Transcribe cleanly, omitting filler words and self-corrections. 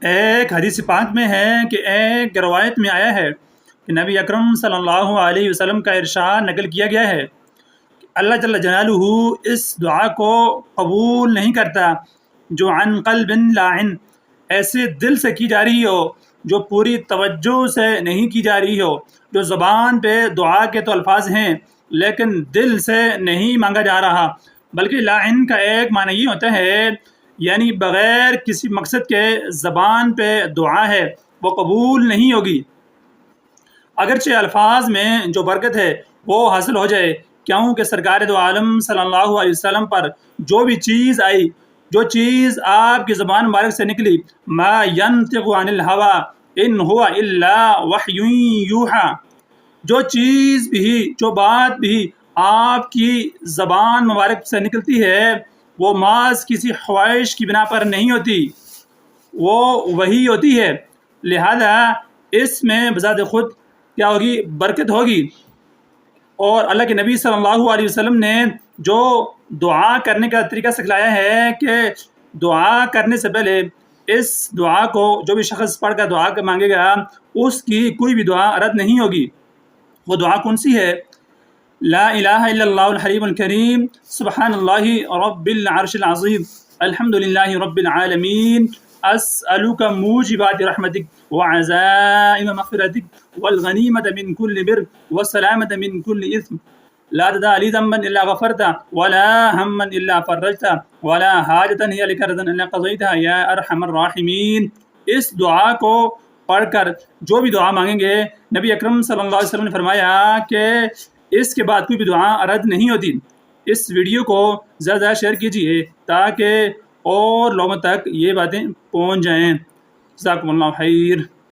ایک حدیث پاک میں ہے کہ ایک روایت میں آیا ہے کہ نبی اکرم صلی اللہ علیہ وسلم کا ارشاد نقل کیا گیا ہے کہ اللہ جل جلالہ اس دعا کو قبول نہیں کرتا جو عن قلب لاعن، ایسے دل سے کی جا رہی ہو جو پوری توجہ سے نہیں کی جا رہی ہو، جو زبان پہ دعا کے تو الفاظ ہیں لیکن دل سے نہیں مانگا جا رہا، بلکہ لاعن کا ایک معنی یہ ہوتا ہے یعنی بغیر کسی مقصد کے زبان پہ دعا ہے وہ قبول نہیں ہوگی، اگرچہ الفاظ میں جو برکت ہے وہ حاصل ہو جائے، کیونکہ سرکار دو عالم صلی اللہ علیہ وسلم پر جو بھی چیز آئی، جو چیز آپ کی زبان مبارک سے نکلی، ما ینطق عن الہوی ان ہوا الا وحی یوحی، جو چیز بھی، جو بات بھی آپ کی زبان مبارک سے نکلتی ہے وہ محض کسی خواہش کی بنا پر نہیں ہوتی، وہ وہی ہوتی ہے، لہذا اس میں بذات خود کیا ہوگی؟ برکت ہوگی۔ اور اللہ کے نبی صلی اللہ علیہ وسلم نے جو دعا کرنے کا طریقہ سکھلایا ہے کہ دعا کرنے سے پہلے اس دعا کو جو بھی شخص پڑھ کر دعا مانگے گا اس کی کوئی بھی دعا رد نہیں ہوگی۔ وہ دعا کون سی ہے؟ لا الہ الا اللہ الحلیم الکریم، سبحان اللہ رب العرش العظیم، الحمد للہ رب العالمین، اسألک موجبات رحمتک وعزائم مغفرتک والغنیمت من کل بر والسلامت من کل اثم، لا تدع لی ذنبا الا غفرتا ولا ہما الا فرجتا ولا حاجتا ہی لک رضا الا قضیتها یا ارحم الراحمین۔ اس دعا کو پڑھ کر جو بھی دعا مانگیں گے، نبی اکرم صلی اللہ علیہ وسلم نے فرمایا کہ اس کے بعد کوئی بھی دعا رد نہیں ہوتی۔ اس ویڈیو کو زیادہ زیادہ شیئر کیجیے تاکہ اور لوگوں تک یہ باتیں پہنچ جائیں۔ جزاکم اللہ خیر۔